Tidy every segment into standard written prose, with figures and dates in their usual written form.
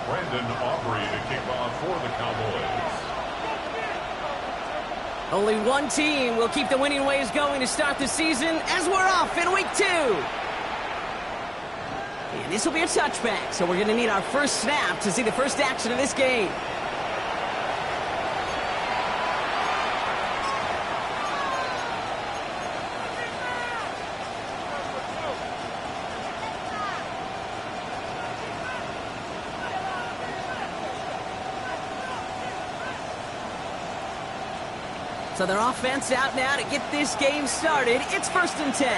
To kick off for the Cowboys. Only one team will keep the winning ways going to start the season as we're off in week 2. And this will be a touchback, so we're going to need our first snap to see the first action of this game. So their offense out now to get this game started. It's 1st and 10.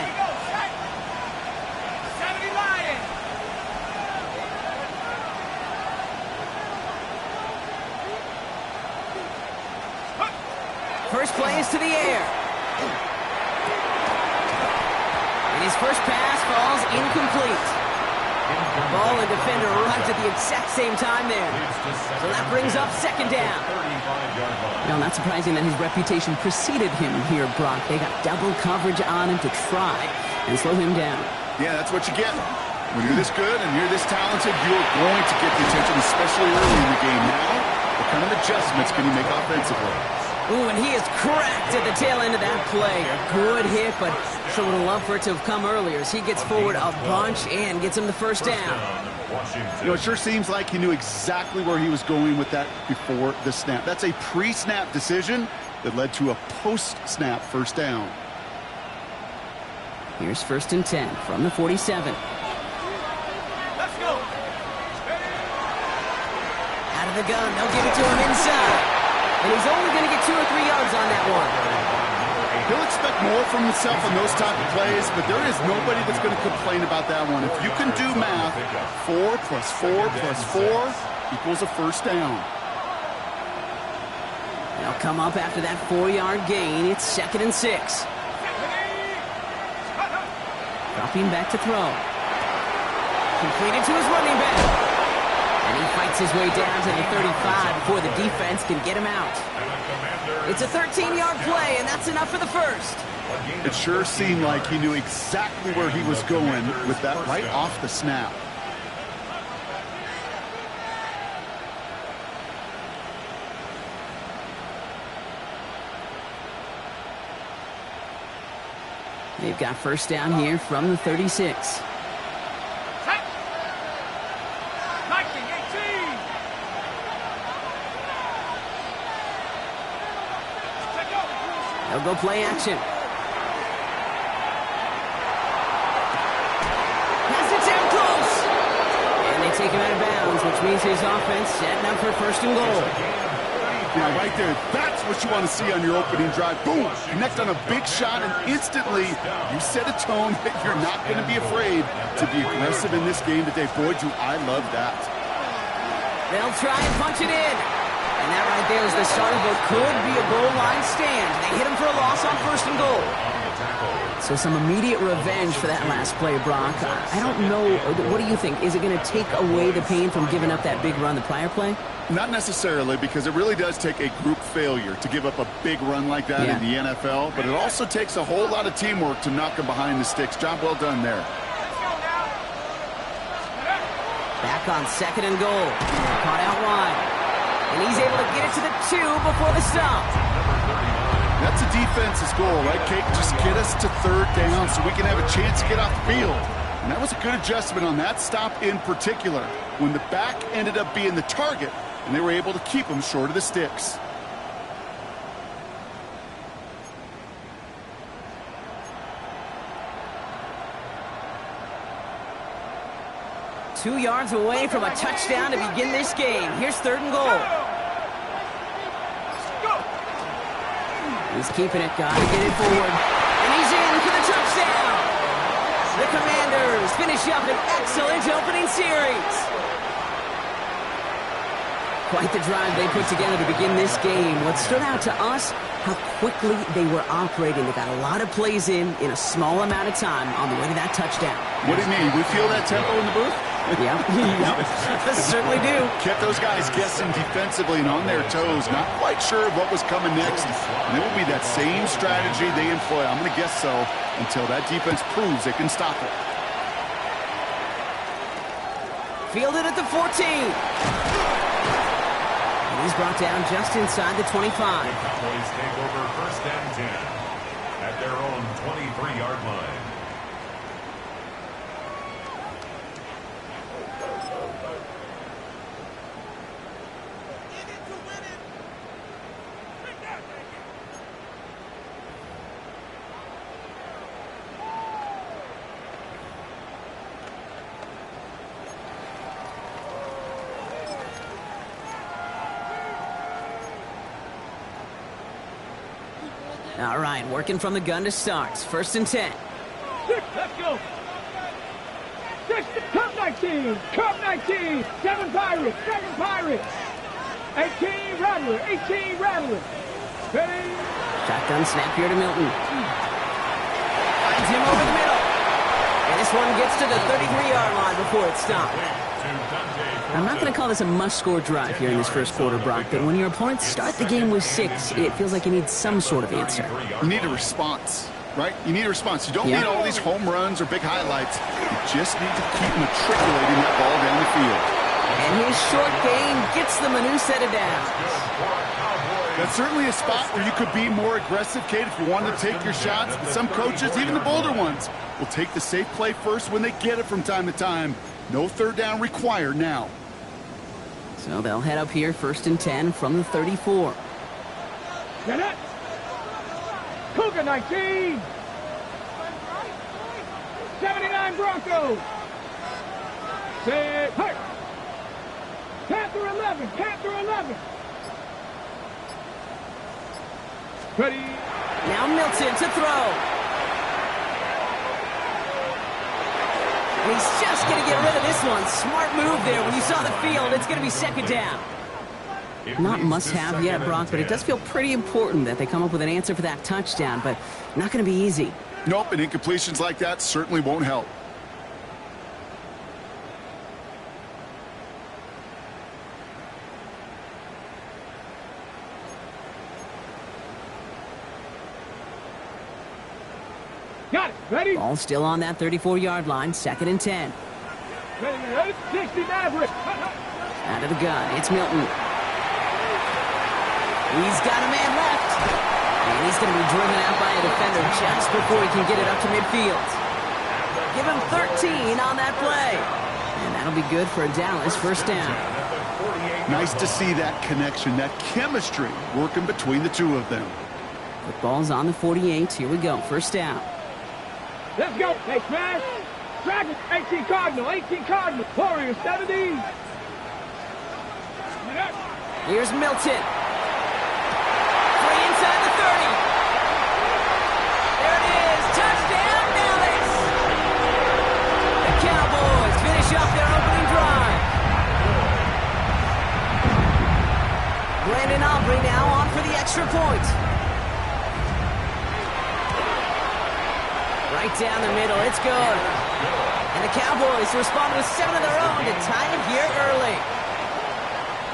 First play is to the air. And his first pass falls incomplete. Ball and defender arrived at the exact same time there. So that brings up 2nd down. No, not surprising that his reputation preceded him here, Brock. They got double coverage on him to try and slow him down. Yeah, that's what you get. When you're this good and you're this talented, you're going to get the attention, especially early in the game. Now, what kind of adjustments can you make offensively? Ooh, and he is cracked at the tail end of that play. A good hit, but sure would have loved for it to have come earlier as he gets forward a bunch and gets him the first down. You know, it sure seems like he knew exactly where he was going with that before the snap. That's a pre-snap decision that led to a post-snap first down. Here's 1st and 10 from the 47. Let's go. Out of the gun, they'll give it to him inside. And he's only going to get 2 or 3 yards on that one. He'll expect more from himself on those type of plays, but there is nobody that's going to complain about that one. If you can do math, 4 plus 4 plus 4 equals a first down. They'll come up after that 4-yard gain. It's 2nd and 6. Dropping back to throw. Completed to his running back. And he fights his way down to the 35 before the defense can get him out. It's a 13-yard play, and that's enough for the first. It sure seemed like he knew exactly where he was going with that right off the snap. They've got first down here from the 36. They'll go play action. Pass it down close. And they take him out of bounds, which means his offense setting up for 1st and goal. Yeah, right there. That's what you want to see on your opening drive. Boom! Connect on a big shot, and instantly you set a tone that you're not going to be afraid to be aggressive in this game today. Boy, do I love that. They'll try and punch it in. And that right there is the start of what could be a goal line stand. They hit him for a loss on 1st and goal. So some immediate revenge for that last play, Brock. I don't know. What do you think? Is it going to take away the pain from giving up that big run the prior play? Not necessarily, because it really does take a group failure to give up a big run like that in the NFL. But it also takes a whole lot of teamwork to knock him behind the sticks. Job well done there. Back on 2nd and goal. Caught out wide. And he's able to get it to the 2 before the stop. That's a defense's goal, right, Kate? Just get us to 3rd down so we can have a chance to get off the field. And that was a good adjustment on that stop in particular, when the back ended up being the target, and they were able to keep him short of the sticks. Two yards away from a touchdown to begin this game. Here's 3rd and goal. He's keeping it. Got to get it forward. And he's in for the touchdown. The Commanders finish up an excellent opening series. Quite the drive they put together to begin this game. What stood out to us, how quickly they were operating. They got a lot of plays in a small amount of time on the way to that touchdown. What do you mean? We feel that tempo in the booth? Yeah, certainly do. Kept those guys guessing defensively and on their toes, not quite sure of what was coming next. And it will be that same strategy they employ, I'm going to guess so, until that defense proves they can stop it. Fielded at the 14. And he's brought down just inside the 25. The Cowboys take over 1st and 10 at their own 23-yard line. All right, working from the gun to start. 1st and 10. 6, let's go. 6, Cup 19, Cup 19, 7 Pirates, 7 Pirates. 18 Rattler, 18 Rattler. Ready? Shotgun snap here to Milton. Finds him over the middle. And this one gets to the 33-yard line before it stopped. I'm not going to call this a must-score drive here in this first quarter, Brock, but when your opponents start the game with 6, it feels like you need some sort of answer. You need a response, right? You need a response. You don't need all these home runs or big highlights. You just need to keep matriculating that ball down the field. And his short gain gets them a new set of downs. That's certainly a spot where you could be more aggressive, Kate, if you wanted to take your shots. But some coaches, even the bolder ones, will take the safe play first when they get it from time to time. No 3rd down required now. So they'll head up here 1st and 10 from the 34. Get it. Cougar 19. 79 Broncos. Say, hey. Panther 11, Panther 11. Ready. Now Milton to throw. And he's just going to get rid of this one. Smart move there. When you saw the field, it's going to be 2nd down. Not must-have yet, Brock, but it does feel pretty important that they come up with an answer for that touchdown, but not going to be easy. Nope, and incompletions like that certainly won't help. Got it. Ready? Ball still on that 34-yard line, 2nd and 10. Ready. 60 Maverick. Out of the gun, it's Milton. He's got a man left. And he's going to be driven out by a defender just before he can get it up to midfield. Give him 13 on that play. And that'll be good for a Dallas 1st down. Nice to see that connection, that chemistry working between the two of them. Football's on the 48. Here we go, 1st down. Let's go. Hey, Smash. Dragon, 18 Cardinal, 18 Cardinal. Warriors, 70. Here's Milton. Free inside the 30. There it is. Touchdown, Dallas. The Cowboys finish up their opening drive. Brandon Aubrey now on for the extra point. Right down the middle. It's good. And the Cowboys respond with 7 of their own to tie it here early.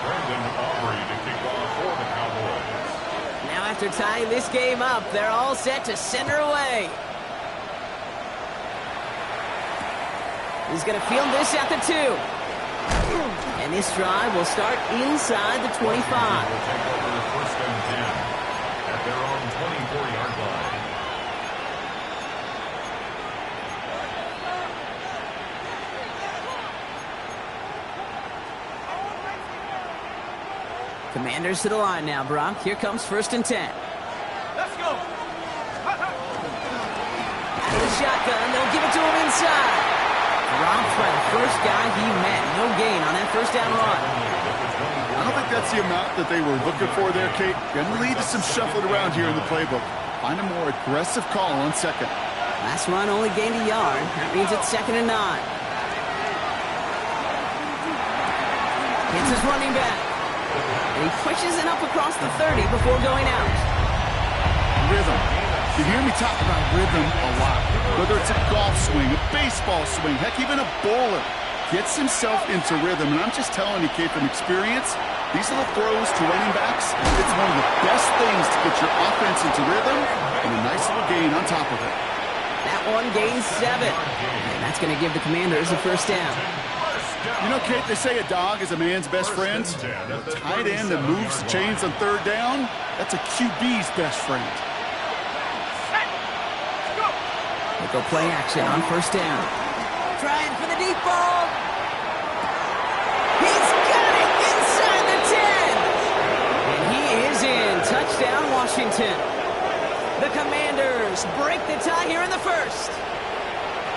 Brandon Aubrey to kick off for the Cowboys. Now after tying this game up, they're all set to send her away. He's going to field this at the 2. And this drive will start inside the 25. Will take over 1st and 10 at their own 24-yard line. Commanders to the line now, Brock. Here comes 1st and 10. Let's go. Out of the shotgun, they'll give it to him inside. Dropped by the first guy he met. No gain on that 1st down run. I don't think that's the amount that they were looking for there, Kate. Gonna lead to some shuffling around here in the playbook. Find a more aggressive call on 2nd. Last run only gained a yard. That means it's 2nd and 9. Hits his running back. And he pushes it up across the 30 before going out. Rhythm. You hear me talk about rhythm a lot. Whether it's a golf swing, a baseball swing, heck, even a bowler gets himself into rhythm. And I'm just telling you, Kate, from experience, these little throws to running backs, it's one of the best things to get your offense into rhythm and a nice little gain on top of it. That one gains 7. And that's going to give the Commanders a 1st down. You know, Kate, they say a dog is a man's best friend. A tight end that moves chains on third down, that's a QB's best friend. They go play action on first down. Trying for the deep ball. He's got it inside the 10. And he is in. Touchdown, Washington. The Commanders break the tie here in the first.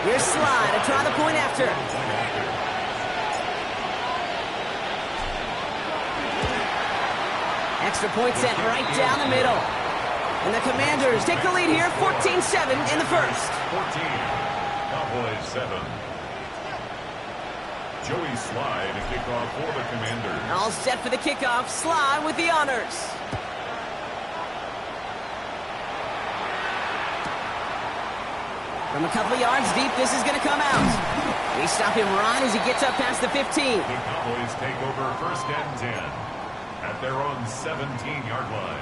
Here's Sly to try the point after. Extra point sent right down the middle. And the Commanders take the lead here, 14-7 in the first. 14, Cowboys 7. Joey Sly to kick off for the Commanders. All set for the kickoff. Sly with the honors. From a couple of yards deep, this is going to come out. They stop him right as he gets up past the 15. The Cowboys take over first and 10 at their own 17-yard line.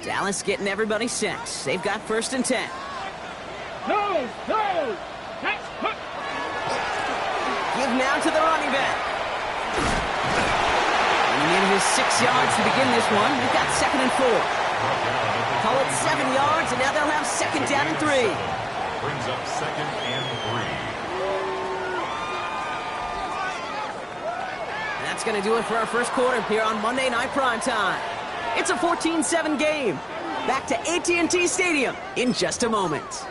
Dallas getting everybody set. They've got first and 10. No! Give now to the running back. And he needed his 6 yards to begin this one. We've got second and 4. Call it 7 yards, and now they'll have second down and 3. Brings up second and 3. And that's going to do it for our first quarter here on Monday Night Primetime. It's a 14-7 game. Back to AT&T Stadium in just a moment.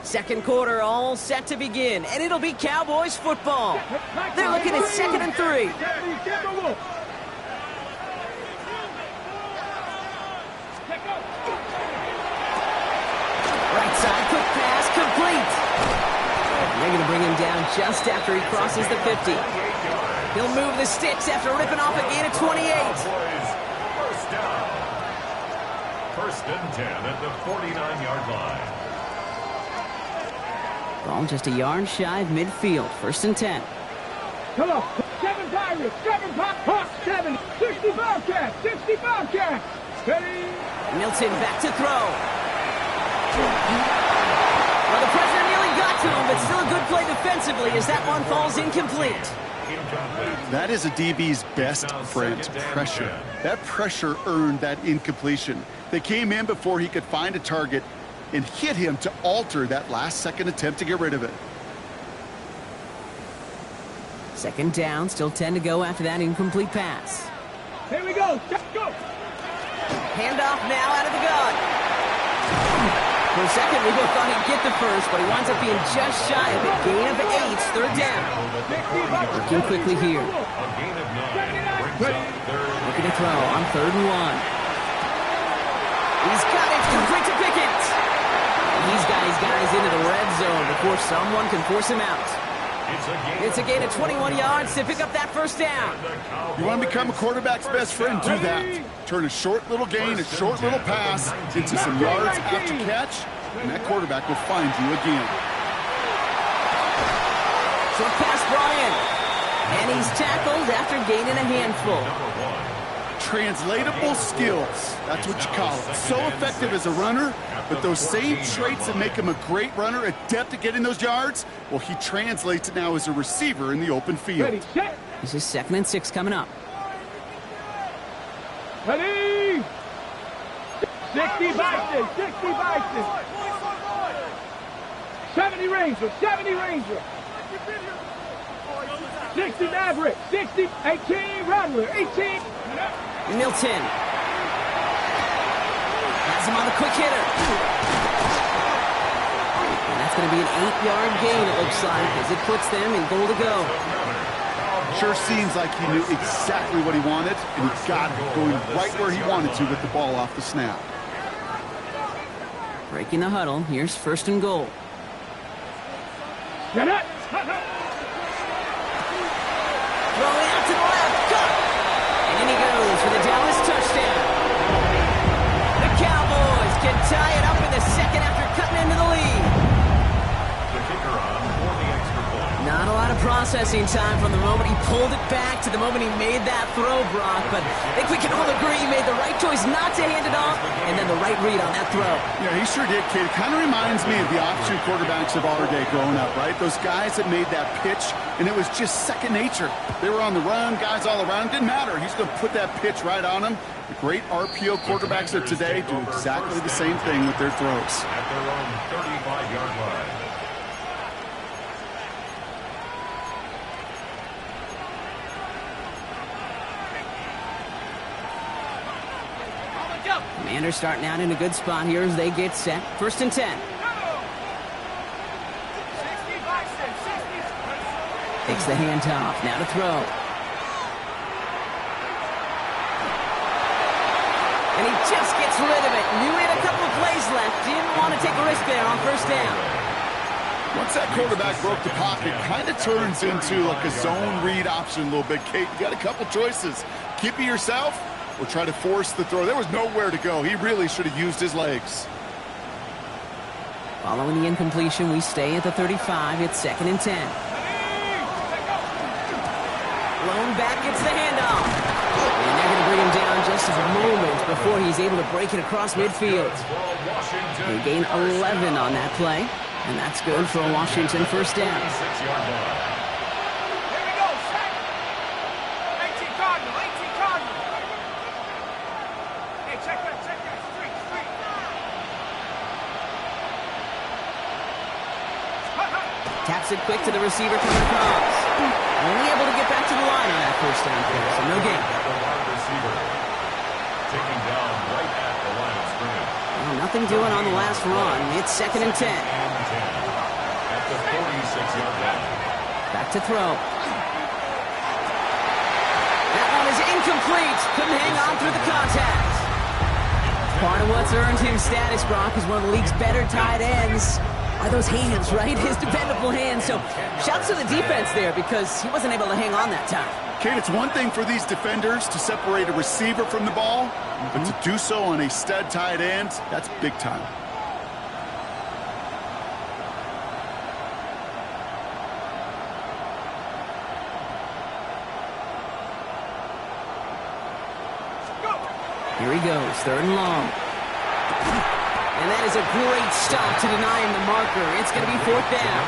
Second quarter all set to begin, and it'll be Cowboys football. They're looking at second and 3. Right side, quick pass, complete. They're going to bring him down just after he crosses the 50. He'll move the sticks after ripping off a gain of 28. First down. First and 10 at the 49-yard line. Ball just a yard shy of midfield. First and 10. Come on. 7 Pirates. 7 Pirates. 7. 65 cats. 65 cats. Ready? Milton back to throw. Well, the pressure nearly got to him, but still a good play defensively as that one falls incomplete. That is a DB's best friend, pressure. That pressure earned that incompletion. They came in before he could find a target and hit him to alter that last-second attempt to get rid of it. Second down, still 10 to go after that incomplete pass. Here we go. Let's go. Handoff now out of the gun. For a second, we both thought he'd get the first, but he winds up being just shy of a gain of 8. Third down. Working quickly here. A gain of 9 brings up third. Looking to throw on third and 1. He's got it. Complete to Pickett. He's got his guys into the red zone before someone can force him out. It's a gain of 21 yards to pick up that first down. You want to become a quarterback's best friend, do that. Turn a short little gain, a short little pass into some yards after catch, and that quarterback will find you again. Short pass brought in. And he's tackled after gaining a handful. Translatable skills. That's what you call it. So effective as a runner, but those same traits that make him a great runner, adept at getting those yards, well, he translates it now as a receiver in the open field. This is second and 6 coming up. Ready? 60 Bison. 60 Bison. 70 Ranger. 70 Ranger. 60 Maverick. 60. 18 Rattler. 18. Milton. Has him on the quick hitter. And that's going to be an 8-yard gain, it looks like, as it puts them in goal to go. Sure seems like he knew exactly what he wanted, and he got it going right where he wanted to with the ball off the snap. Breaking the huddle. Here's first and goal. Get it. Throwing out to the left. Cut. And in he goes for the Dallas touchdown. The Cowboys can tie it up in the second after cutting into the lead. The kicker on for the extra point. Not a lot of processing time from the moment he pulled it back to the moment he made that throw, Brock. But I think we can all agree he made the right choice not to hand it off, and then the right read on that throw. Yeah, he sure did, kid. Kind of reminds me of the option quarterbacks of our day growing up, right? Those guys that made that pitch, and it was just second nature. They were on the run, guys all around. Didn't matter. He's going to put that pitch right on them. The great RPO quarterbacks of today do exactly the same thing with their throws. At their own 35-yard line. Commanders starting out in a good spot here as they get set. 1st and 10. Takes the handoff. Now to throw. And he just gets rid of it. Knew he had a couple of plays left. Didn't want to take a risk there on 1st down. Once that quarterback broke the pocket, kind of turns into like a zone read option a little bit, Kate. You got a couple choices. Keep it yourself or try to force the throw. There was nowhere to go. He really should have used his legs. Following the incompletion, we stay at the 35. It's 2nd and 10. Blown back, gets the handoff. And they're going to bring him down just a moment before he's able to break it across midfield. They gain 11 on that play, and that's good for a Washington 1st down. Taps it quick to the receiver coming across. Only able to get back to the line on that 1st down play, so no gain. Taking down right at the line of scrimmage. Well, nothing doing on the last run. It's 2nd and 10. At the 46-yard line. Back to throw. That one is incomplete. Couldn't hang on through the contact. Part of what's earned him status, Brock, is one of the league's better tight ends. Are those hands, right? His dependable hands. So shouts to the defense there because he wasn't able to hang on that time. Kate, it's one thing for these defenders to separate a receiver from the ball, but to do so on a stud tight end, that's big time. Here he goes, 3rd and long. And that is a great stop to deny him the marker. It's going to be 4th down.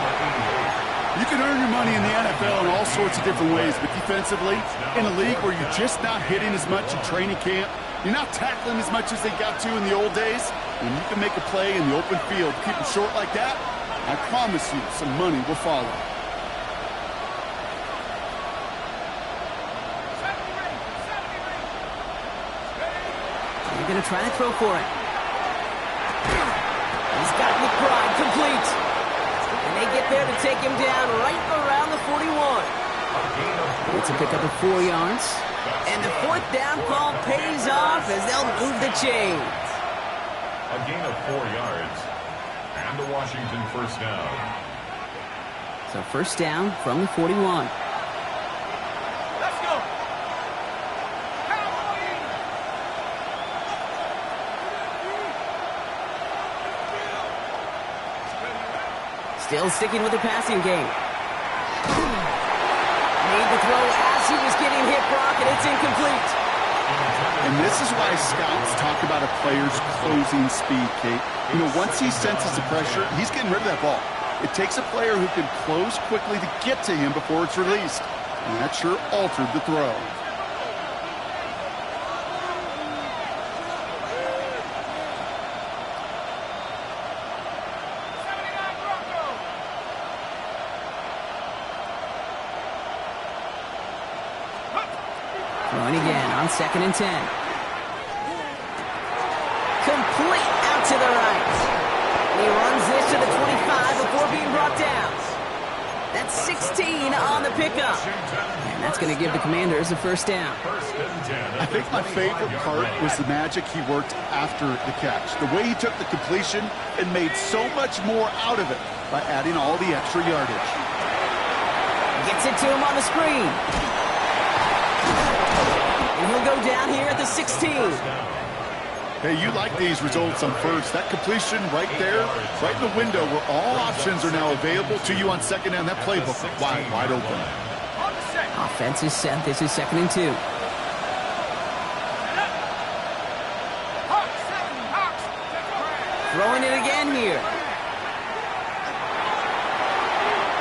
You can earn your money in the NFL in all sorts of different ways, but defensively, in a league where you're just not hitting as much in training camp, you're not tackling as much as they got to in the old days, and you can make a play in the open field, keep it short like that, I promise you some money will follow. They're going to try to throw for it. He's got McBride complete. And they get there to take him down right around the 41. It's a pickup of 4 yards. And the 4th down call pays off as they'll move the chains. A gain of 4 yards. And a Washington 1st down. So 1st down from the 41. Still sticking with the passing game. Made the throw as he was getting hit, Brock, and it's incomplete. And this is why scouts talk about a player's closing speed, Kate. You know, once he senses the pressure, he's getting rid of that ball. It takes a player who can close quickly to get to him before it's released. And that sure altered the throw. Throwing again on 2nd and 10. Complete out to the right. He runs this to the 25 before being brought down. That's 16 on the pickup. And that's going to give the Commanders a 1st down. I think my favorite part was the magic he worked after the catch. The way he took the completion and made so much more out of it by adding all the extra yardage. Gets it to him on the screen. And he'll go down here at the 16. Hey, you like these results on first. That completion right there, right in the window where all options are now available to you on second down. That playbook wide open. Offense is set. This is 2nd and 2. Throwing it again here.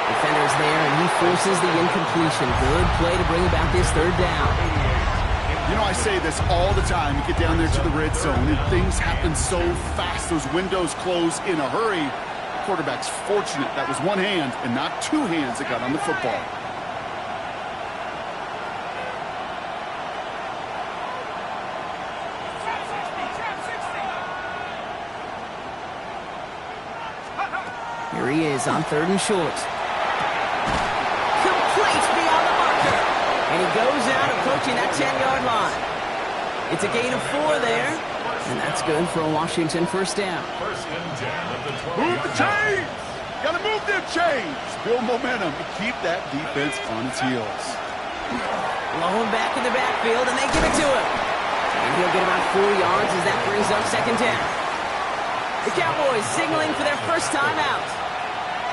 Defender's there, and he forces the incompletion. Good play to bring about this 3rd down. You know, I say this all the time. You get down there to the red zone, and things happen so fast. Those windows close in a hurry. The quarterback's fortunate that was one hand and not two hands that got on the football. Here he is on 3rd and short. Complete beyond the marker. And he goes out approaching that 10-yard line. It's a gain of 4 there. And that's good for a Washington 1st down. 1st and 10 at the 20. Move the chains! Gotta move them chains! Build momentum and keep that defense on its heels. Blowing back in the backfield, and they give it to him. And he'll get about 4 yards as that brings up 2nd down. The Cowboys signaling for their first time out.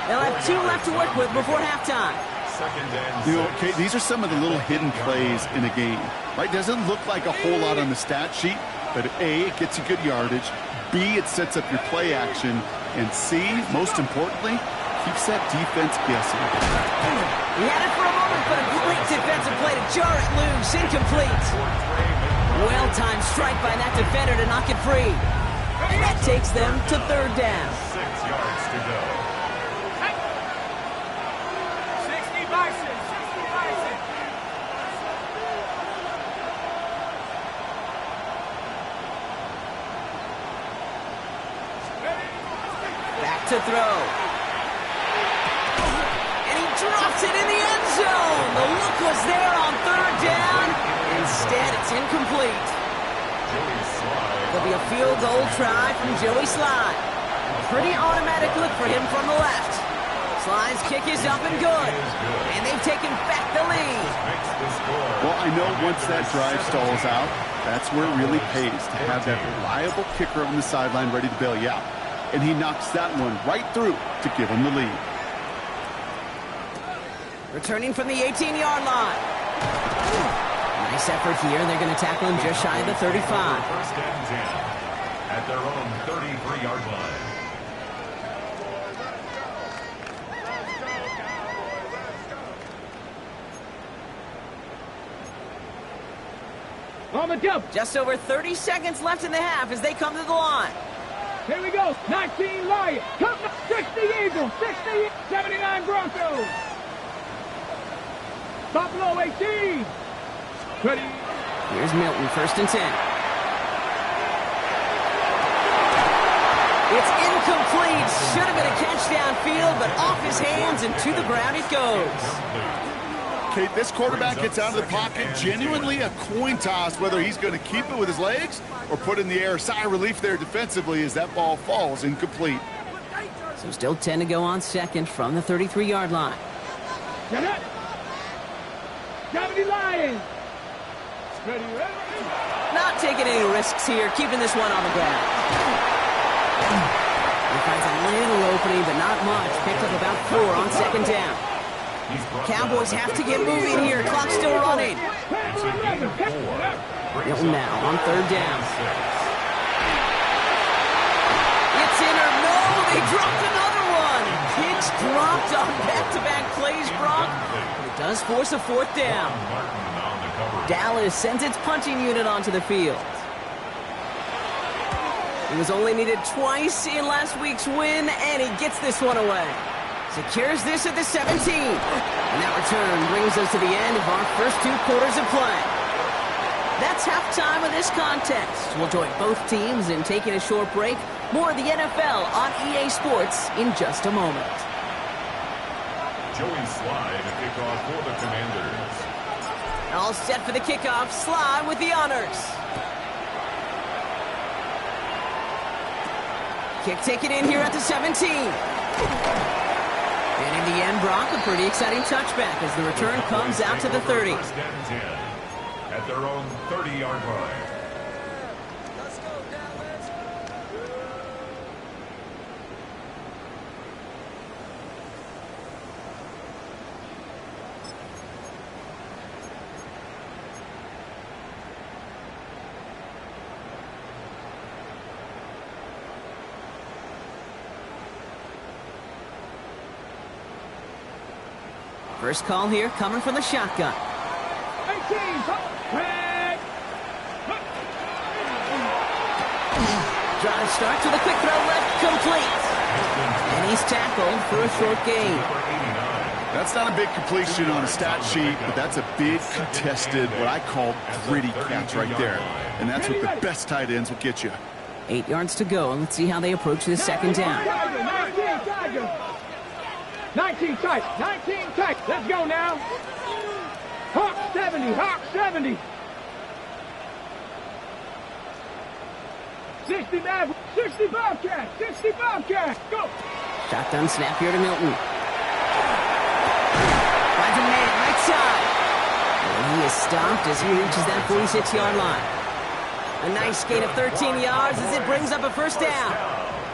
They'll have 2 left to work with before halftime. 2nd and 6. You know, Kate, these are some of the little hidden plays in a game. Right? Doesn't look like a whole lot on the stat sheet, but A, it gets you good yardage. B, it sets up your play action. And C, most importantly, keeps that defense guessing. He had it for a moment, but a great defensive play to jar it loose. Incomplete. Well-timed strike by that defender to knock it free. And that takes them to 3rd down. 6 yards to go. 60 Bison, 60 Bison. Back to throw. And he drops it in the end zone. The look was there on 3rd down. Instead, it's incomplete. There'll be a field goal try from Joey Slye. A pretty automatic look for him from the left. Sly's kick is up and good. And they've taken back the lead. Well, I know once that drive stalls out, that's where it really pays to have that reliable kicker on the sideline ready to bail you out. And he knocks that one right through to give him the lead. Returning from the 18-yard line. Nice effort here. They're going to tackle him just shy of the 35. 1st and 10 at their own 33-yard line. On the jump. Just over 30 seconds left in the half as they come to the line. Here we go. 19 Lions. 60 Eagles. 60. 79 Broncos. Buffalo 18. Ready. Here's Milton, 1st and 10. It's incomplete. Should have been a catch downfield, but off his hands and to the ground it goes. Okay, this quarterback gets out of the pocket, genuinely a coin toss whether he's going to keep it with his legs or put it in the air. Sigh of relief there defensively as that ball falls incomplete. So still 10 to go on 2nd from the 33-yard line. Get it. 70 Lions. Ready, ready. Not taking any risks here, keeping this one on the ground. He finds a little opening, but not much. Picked up about 4 on 2nd down. Cowboys have to get moving here. Clock's still running. Milton now on 3rd down. It's in or no. They dropped another one. Kicks dropped on back-to-back plays, Brock. But it does force a 4th down. Dallas sends its punching unit onto the field. He was only needed twice in last week's win, and he gets this one away. Secures this at the 17. And that return brings us to the end of our first 2 quarters of play. That's halftime of this contest. We'll join both teams in taking a short break. More of the NFL on EA Sports in just a moment. Joey Slye to kick off for the Commanders. All set for the kickoff. Slye with the honors. Kick taken in here at the 17. And in the end, Brock, a pretty exciting touchback as the return comes out to the 30. First and 10 at their own 30-yard line. First call here coming from the shotgun. 18, red. Drive starts with a quick throw left, complete. And he's tackled for a short gain. That's not a big completion on a stat sheet, but that's a big contested, what I call gritty catch right there. And that's what the best tight ends will get you. 8 yards to go, and let's see how they approach this second down. 19 tight, 19 tight. Let's go now. Hawk 70, Hawk 70. 60 Maverick, 60 Bobcat, 60 Bobcat. Go. Shotgun snap here to Milton. Finds a man right side. And he is stopped as he reaches that 46-yard line. A nice gain of 13 yards as it brings up a first down.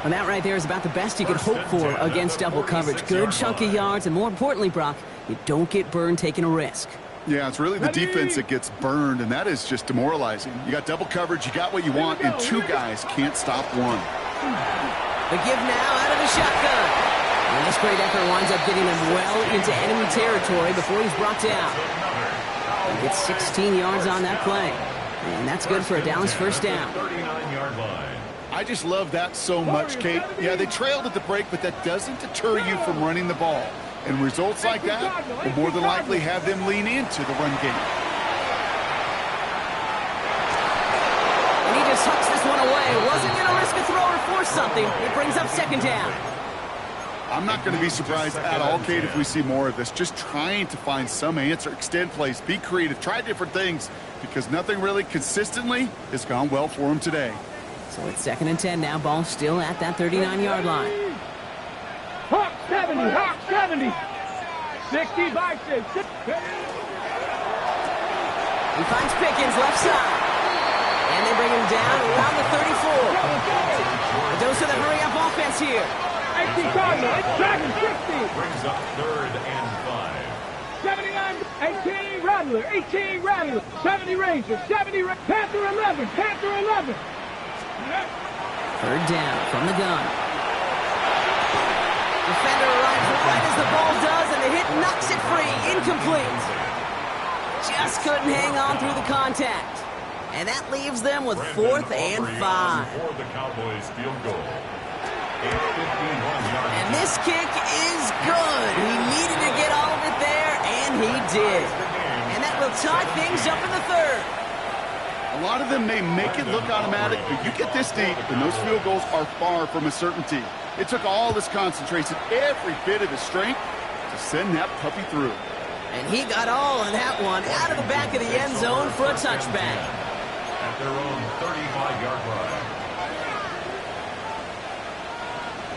And that right there is about the best you could hope for against double coverage. Good chunky yards, and more importantly, Brock, you don't get burned taking a risk. Yeah, it's really the defense that gets burned, and that is just demoralizing. You got double coverage, you got what you want, and two guys can't stop one. The give now out of the shotgun. And this great effort winds up getting him well into enemy territory before he's brought down. He gets 16 yards on that play. And that's good for a Dallas first down. 39-yard line. I just love that so much, Kate. Yeah, they trailed at the break, but that doesn't deter you from running the ball. And results like that will more than likely have them lean into the run game. And he just hucks this one away. Wasn't going to risk a throw or force something. It brings up second down. I'm not going to be surprised at all, Kate, if we see more of this. Just trying to find some answer, extend plays, be creative, try different things, because nothing really consistently has gone well for him today. So it's second and 10 now. Ball still at that 39-yard line. Hawk 70, Hawk 70. 60 biceps. He finds Pickens left side. And they bring him down around the 34. A dose of the hurry-up offense here. 18 Cardinal, Dragon 60. Brings up third and 5. 79, 18 Rattler, 18 Rattler. 70 Ranger, 70 Panther 11, Panther 11. Third down from the gun. Defender arrives right as the ball does, and the hit knocks it free. Incomplete. Just couldn't hang on through the contact. And that leaves them with fourth and 5. For the Cowboys field goal. A 51-yard. And this kick is good. He needed to get all of it there, and he did. And that will tie things up in the third. A lot of them may make it look automatic, but you get this deep, and those field goals are far from a certainty. It took all his concentration, every bit of his strength, to send that puppy through. And he got all of that one out of the back of the end zone for a touchback. At their own 35-yard line.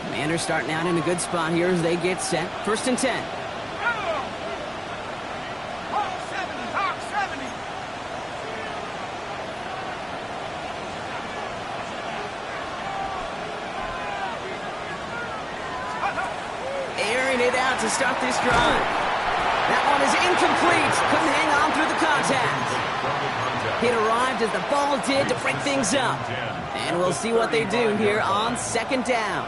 Commanders starting out in a good spot here as they get set. First and 10. Hawk 70, Hawk 70. Airing it out to start this drive. That one is incomplete. Couldn't hang on through the contact. It arrived as the ball did to break things up. And we'll see what they do here on second down.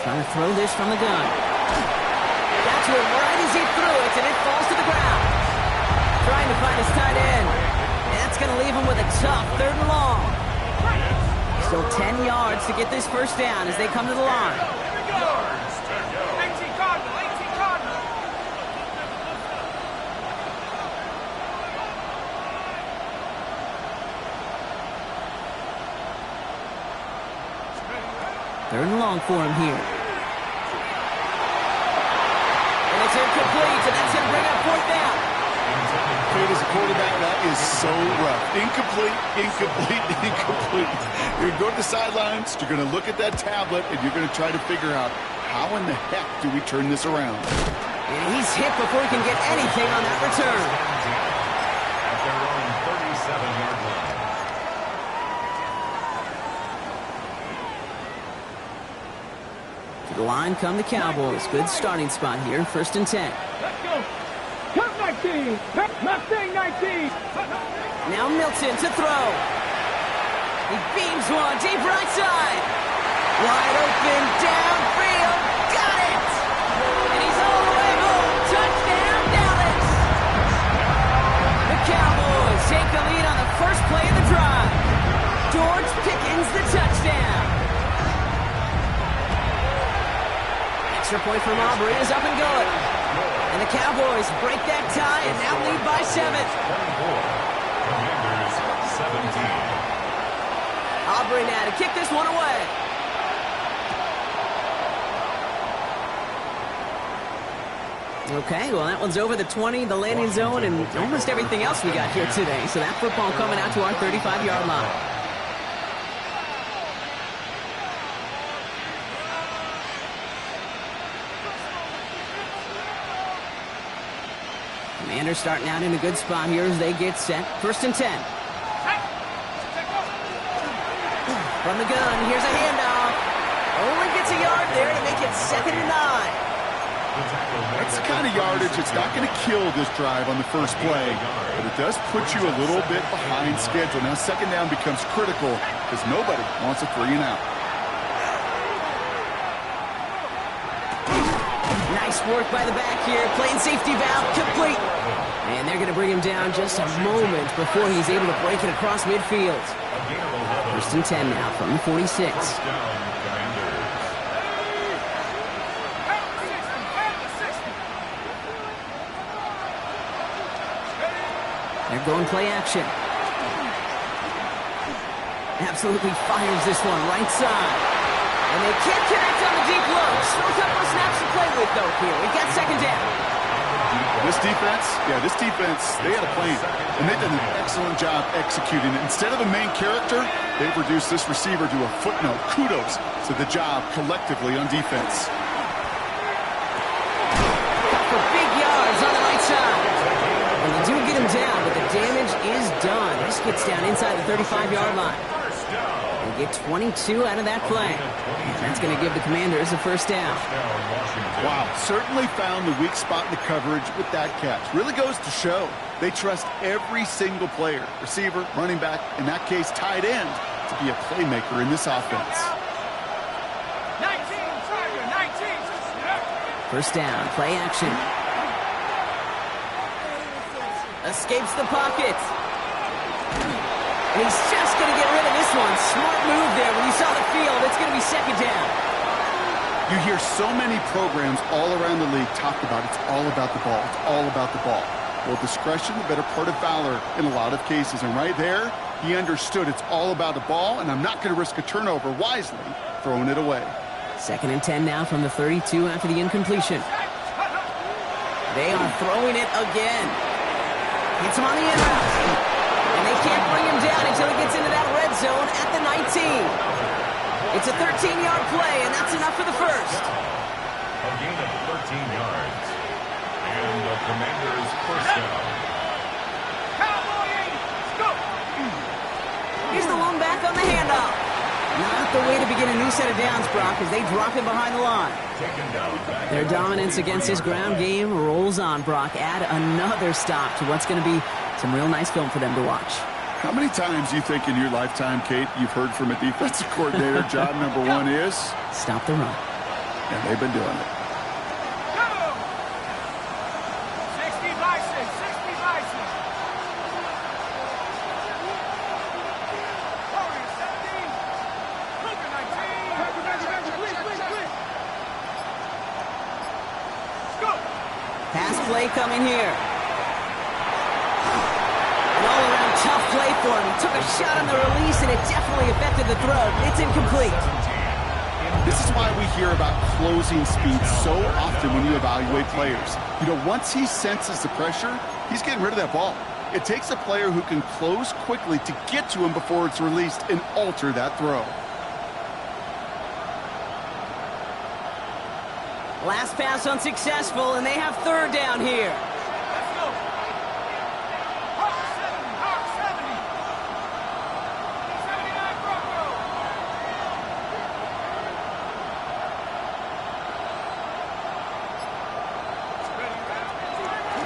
Trying to throw this from the gun. Got to it right as he threw it, and it falls to the ground. Trying to find his tight end. And that's going to leave him with a tough third and long. Still 10 yards to get this first down as they come to the line. 18 Cardinal, 18 Cardinal. Third and long for him here. And it's incomplete, and that's going to bring up fourth down. Kate, as a quarterback, that is so rough. Incomplete, incomplete, incomplete. You're going to go to the sidelines, you're going to look at that tablet, and you're going to try to figure out how in the heck do we turn this around. And he's hit before he can get anything on that return. At their own 37-yard line. To the line come the Cowboys. Good starting spot here, 1st and 10. Let's go. Come 19. Mustang 19. Now Milton to throw. He beams one, deep right side. Wide open, downfield. Got it! And he's all the way home. Touchdown, Dallas! The Cowboys take the lead on the first play of the drive. George Pickens the touchdown. Extra point from Aubrey is up and good. And the Cowboys break that tie and now lead by 7. 24. Commanders 17. Aubrey now to kick this one away. Okay, well, that one's over the 20, the landing zone, and almost everything else we got here today. So that football coming out to our 35-yard line. Commanders starting out in a good spot here as they get set. 1st and 10. From the gun, here's a handoff. Only gets a yard there to make it 2nd and 9. That's the kind of yardage that's not going to kill this drive on the first play, but it does put you a little bit behind schedule. Now 2nd down becomes critical because nobody wants a 3 and out. Nice work by the back here. Playing safety valve complete. And they're going to bring him down just a moment before he's able to break it across midfield. 1st and 10 now from the 46. They're going play action. Absolutely fires this one right side. And they can't connect on the deep low. Still a couple of snaps to play with, though, here. We've got 2nd down. This defense, they had a plan, and they've done an excellent job executing it. Instead of a main character, they've reduced this receiver to a footnote. Kudos to the job collectively on defense. For big yards on the right side. And they do get him down, but the damage is done. This gets down inside the 35-yard line. They get 22 out of that play. And that's going to give the Commanders a 1st down. Wow, certainly found the weak spot in the coverage with that catch. Really goes to show they trust every single player, receiver, running back, in that case, tight end, to be a playmaker in this offense. 1st down, play action. Escapes the pocket. And he's just going to get rid of this one. Smart move there. When you saw the field, it's going to be 2nd down. You hear so many programs all around the league talk about it's all about the ball. It's all about the ball. Well, discretion, the better part of valor in a lot of cases. And right there, he understood it's all about the ball, and I'm not going to risk a turnover, wisely throwing it away. 2nd and 10 now from the 32 after the incompletion. They are throwing it again. Hits him on the end route. And they can't bring him down until he gets into that red zone at the 19. It's a 13-yard play, and that's enough for the 1st. A gain of 13 yards. And the Commanders' 1st down. Here's the lone back on the handoff. Not the way to begin a new set of downs, Brock, as they drop him behind the line. Their dominance against his ground game rolls on, Brock. Add another stop to what's going to be some real nice film for them to watch. How many times do you think in your lifetime, Kate, you've heard from a defensive coordinator, job number 1 is? Stop the run. And they've been doing it. 60 license, 60 license. Pass play coming here. An all-around tough play for him. He took a shot on the release, and it definitely affected the throw. It's incomplete. This is why we hear about closing speed so often when you evaluate players. You know, once he senses the pressure, He's getting rid of that ball. It takes a player who can close quickly to get to him before it's released and alter that throw. Last pass unsuccessful, and they have third down here. Let's go. Hawk 70. 79 Bronco.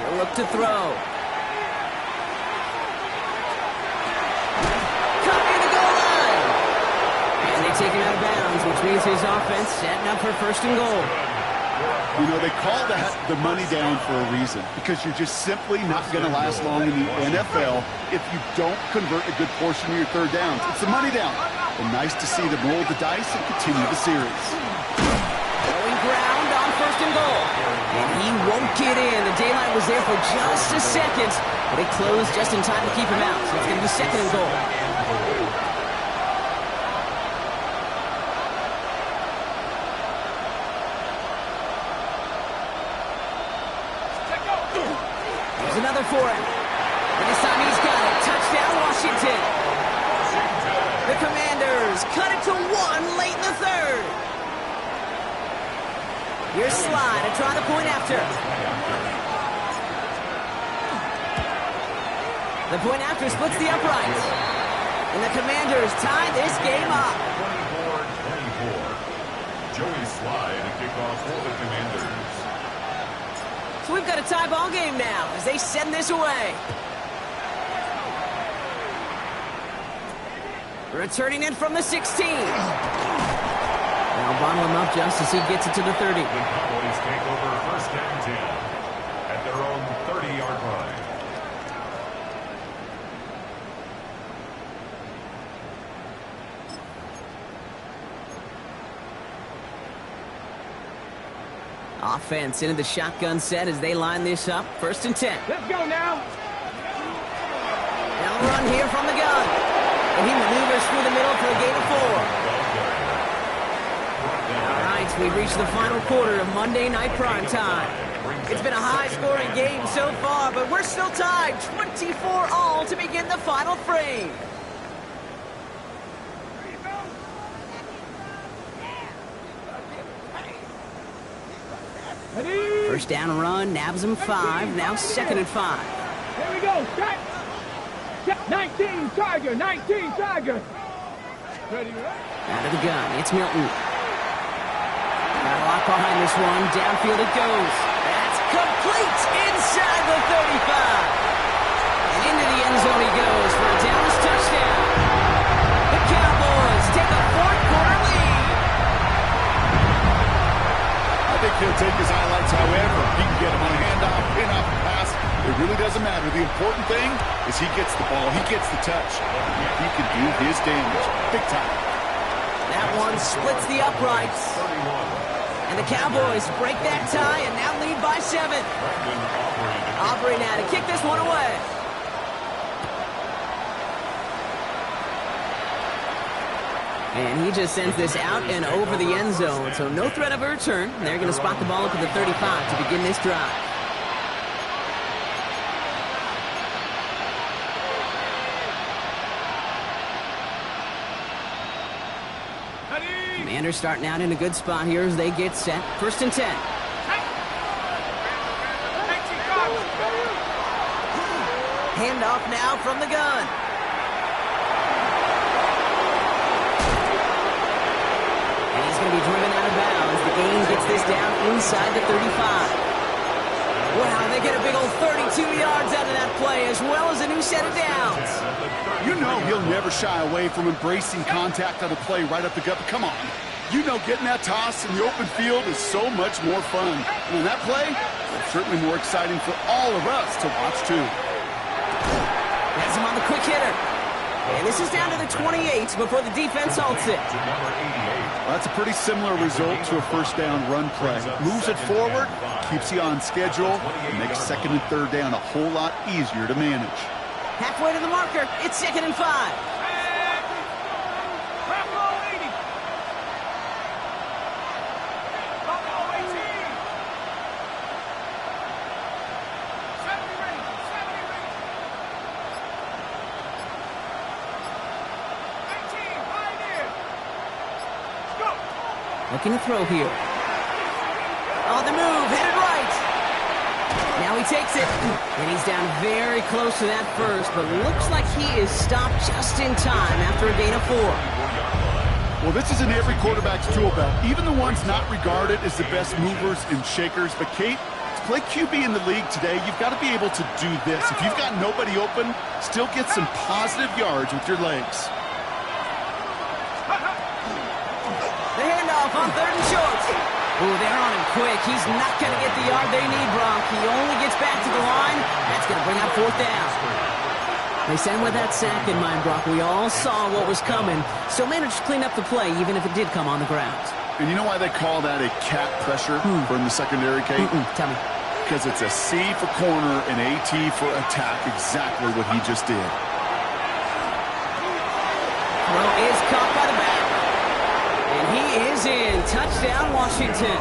He'll look to throw. Caught near the goal line. And they take him out of bounds, which means his offense setting up for first and goal. You know, they call that the money down for a reason, because you're just simply not going to last long in the NFL if you don't convert a good portion of your third downs. It's the money down. And nice to see them roll the dice and continue the series. Going ground on first and goal. And he won't get in. The daylight was there for just a second, but it closed just in time to keep him out. So it's going to be second and goal. Another for him. And this time he's got it. Touchdown, Washington. The Commanders cut it to 1 late in the third. Here's Slide to try the point after. The point after splits the uprights. And the Commanders tie this game up. 24-24. Joey Slide to kick off for the Commanders. So we've got a tie ball game now as they send this away. Returning it from the 16. Now bottle him up just as he gets it to the 30. The Cowboys take over first and 10 at their own 30-yard line. Offense into the shotgun set as they line this up. First and 10. Let's go now. Now run here from the gun. And he maneuvers through the middle for a gain of 4. All right, we've reached the final quarter of Monday Night Primetime. It's been a high-scoring game so far, but we're still tied 24-all to begin the final frame. First down run, nabs him 5. Now second and 5. Here we go. Set. 19 Tiger. 19 Tiger. Ready, right? Out of the gun, it's Milton. Got a lock behind this one. Downfield it goes. That's complete inside the 35. And into the end zone he goes for a Dallas touchdown. The Cowboys take a fourth-quarter lead. I think he'll take his highlights however he can get him on a handoff, pin-off, pass. It really doesn't matter. The important thing is he gets the ball. He gets the touch. He can do his damage. Big time. That one splits the uprights. And the Cowboys break that tie and now lead by 7. Aubrey now to kick this one away. And he just sends this out and over the end zone, so no threat of a return. They're going to spot the ball up at the 35 to begin this drive. Commanders starting out in a good spot here as they get set. First and 10. Handoff now from the gun. And he's going to be driven out of bounds. The gain gets this down inside the 35. Wow, they get a big old 32 yards out of that play, as well as a new set of downs. You know he'll never shy away from embracing contact on a play right up the gut. But come on. You know getting that toss in the open field is so much more fun. And that play, it's certainly more exciting for all of us to watch, too. Has him on the quick hitter. And this is down to the 28 before the defense halts it. Well, that's a pretty similar result to a first down run play. Moves it forward, keeps you on schedule, and makes second and third down a whole lot easier to manage. Halfway to the marker, it's second and 5. Looking to throw here. On the move, headed right. Now he takes it. And he's down very close to that first, but looks like he is stopped just in time after a gain of 4. Well, this is in every quarterback's tool belt, even the ones not regarded as the best movers and shakers. But, Kate, to play QB in the league today, you've got to be able to do this. If you've got nobody open, still get some positive yards with your legs. The handoff on 3rd and short. Ooh, they're on him quick. He's not going to get the yard they need, Brock. He only gets back to the line. That's going to bring up 4th down. They send with that sack in mind, Brock. We all saw what was coming, so managed to clean up the play, even if it did come on the ground. And you know why they call that a cat pressure from the secondary, Kate? Tell me. Because it's a C for corner and AT for attack, exactly what he just did. Throw is caught by the back. And he is in. Touchdown, Washington.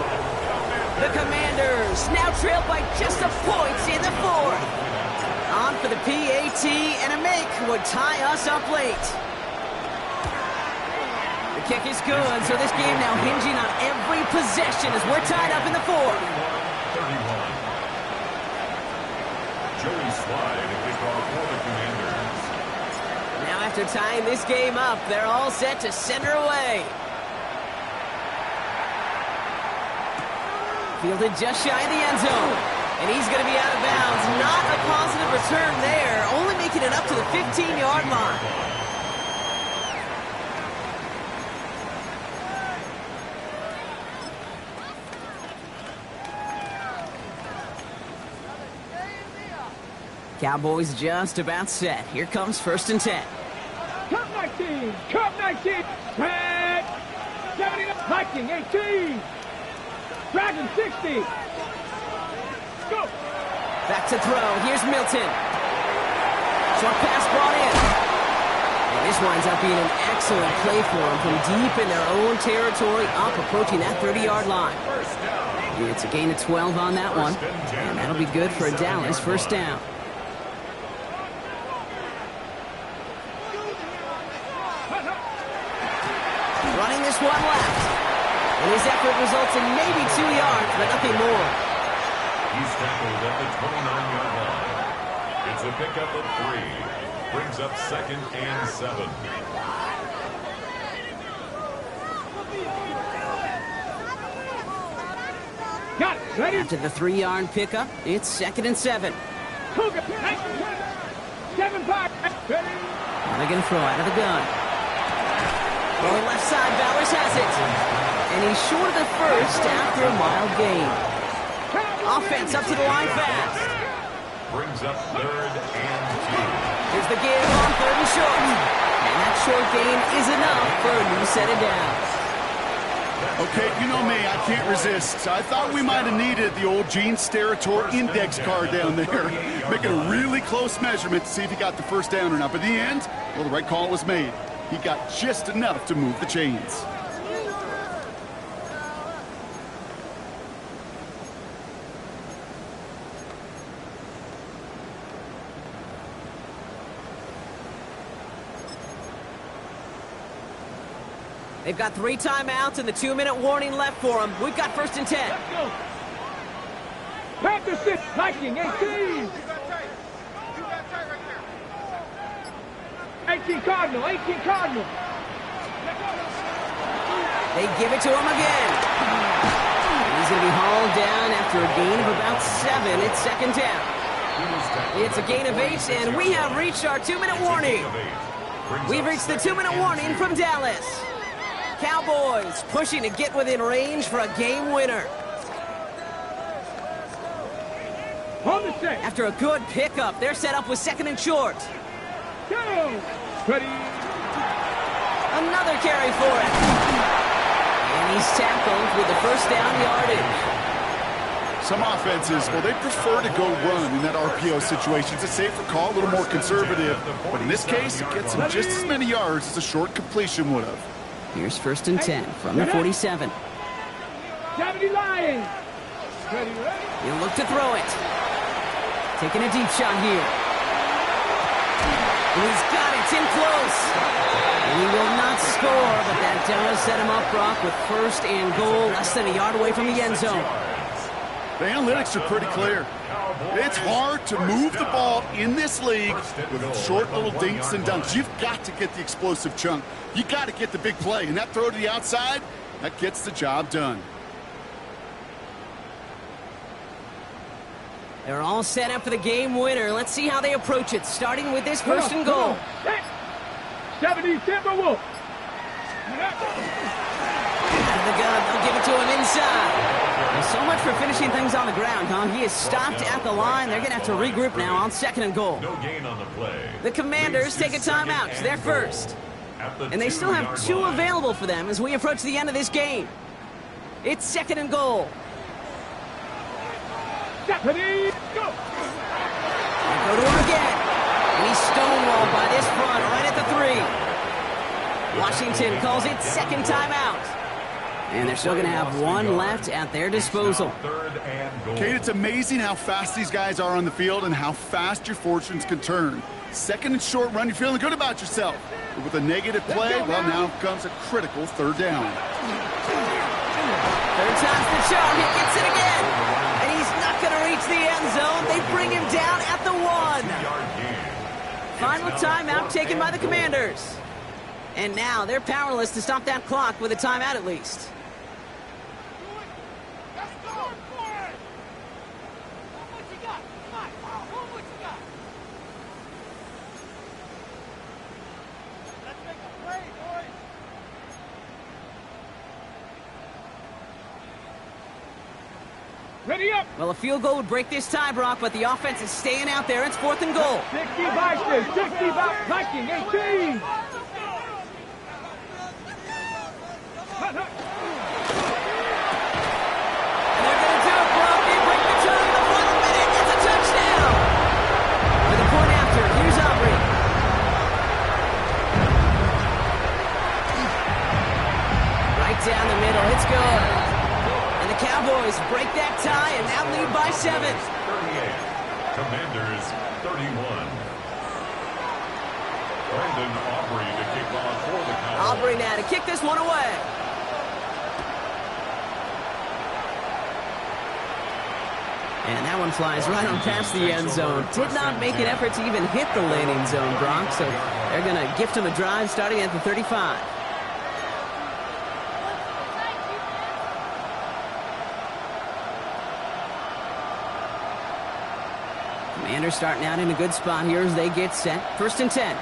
The Commanders now trail by just a point in the 4th. On for the PAT, and a make would tie us up late. The kick is good, so this game now hinging on every possession as we're tied up in the 4th. 31. Joey Slide to kick off for the Commanders. Now after tying this game up, they're all set to center away. Fielded just shy of the end zone. And he's going to be out of bounds. Not a positive return there. Only making it up to the 15-yard line. Cowboys just about set. Here comes 1st and 10. Cup 19. Cup 19. Red. 70. Viking 18. Dragon 60. Go. Back to throw. Here's Milton. Short pass brought in. And this winds up being an excellent play for them from deep in their own territory, up approaching that 30-yard line. It's a gain of 12 on that one, and that'll be good for a Dallas 1st down. Running this one left. And his effort results in maybe 2 yards, but nothing more. He's tackled at the 29-yard line. It's a pickup of 3. Brings up 2nd and 7. Got it. Ready? After the 3-yard pickup, it's 2nd and 7. Cougar. 7-5. Ready? Now they're going to throw out of the gun. Going left side, Bowers has it. And he's short of the first after a mild gain. Offense up to the line fast. Brings up 3rd and 2. Here's the give on 3rd and short. And that short gain is enough for a new set of downs. Okay, you know me, I can't resist. I thought we might have needed the old Gene Steratore index card down there. Making a really close measurement to see if he got the 1st down or not. But in the end, well, the right call was made. He got just enough to move the chains. They've got 3 timeouts and the 2-minute warning left for them. We've got 1st and 10. Let's go. Panther 6. Viking 18. 18 Cardinal. 18 Cardinal. They give it to him again. He's going to be hauled down after a gain of about 7. It's 2nd down. It's a gain of 8, and we have reached our 2-minute warning. We've reached the 2-minute warning from Dallas. Cowboys pushing to get within range for a game winner. On the set. After a good pickup, they're set up with 2nd and short. Go. Ready. Another carry for it. And he's tackled with the 1st down yardage. Some offenses, well, they prefer to go run in that RPO situation. It's a safer call, a little more conservative. But in this case, it gets him just as many yards as a short completion would have. Here's 1st and 10 from the 47. 70 Lions. Ready. He'll look to throw it. Taking a deep shot here. And he's got it It's in close. And he will not score, but that does set him up, Brock, with first and goal, less than a yard away from the end zone. The analytics are pretty clear. It's hard to move the ball in this league with short little dinks and dunks. You've got to get the explosive chunk. You got to get the big play. And that throw to the outside, that gets the job done. They're all set up for the game winner. Let's see how they approach it, starting with this first and goal. 70 Timberwolves. To the gun, they'll give it to him inside. Well, so much for finishing things on the ground, huh? He is stopped at the line. They're going to have to regroup now on second and goal. No gain on the play. The Commanders take a timeout. It's their first. And they still have 2 available for them as we approach the end of this game. It's second and goal. Stephanie, go! They go to him again. And he's stonewalled by this front right at the 3. Washington calls it second timeout. And they're still going to have 1 left at their disposal. Kate, it's amazing how fast these guys are on the field and how fast your fortunes can turn. Second and short run, you're feeling good about yourself. But with a negative play, well, now comes a critical third down. Third time's the charm. He gets it again. And he's not going to reach the end zone. They bring him down at the 1. Final timeout taken by the Commanders. And now they're powerless to stop that clock with a timeout at least. Ready up! Well, a field goal would break this tie, Brock, but the offense is staying out there. It's fourth and goal. 60 Vikings, 60 Viking, 18! And they're going to do it, Brock. They break the tie in the final minute. It's a touchdown! With a point after, here's Aubrey. Right down the middle. It's good. And the Cowboys break that tie and now lead by 7. 38. Commanders 31. Brandon Aubrey to kick off for the Cowboys. Aubrey now to kick this one away. And that one flies right on past the end zone. Did not make an effort to even hit the landing zone, Brock. So they're going to gift him a drive starting at the 35. Commanders starting out in a good spot here as they get set. First and 10.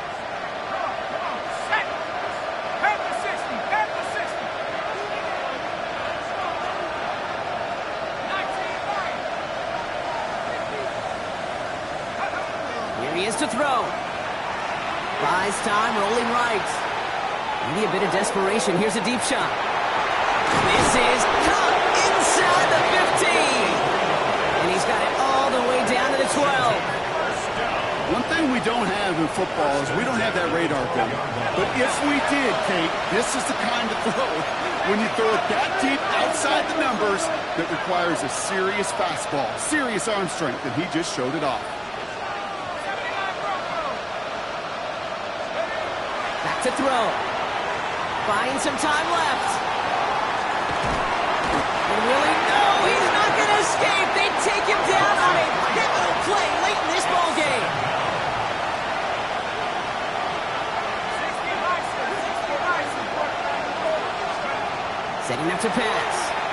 Here he is to throw. Buys time, rolling right. Maybe a bit of desperation. Here's a deep shot. This is caught inside the 15. And he's got it all the way down to the 12. One thing we don't have in football is we don't have that radar gun. But if we did, Kate, this is the kind of throw, when you throw it that deep outside the numbers, that requires a serious fastball, serious arm strength, and he just showed it off. Back to throw. Buying some time left. And really, no, he's not going to escape. They take him down on a pivotal play late in this ball game. Setting up to pass.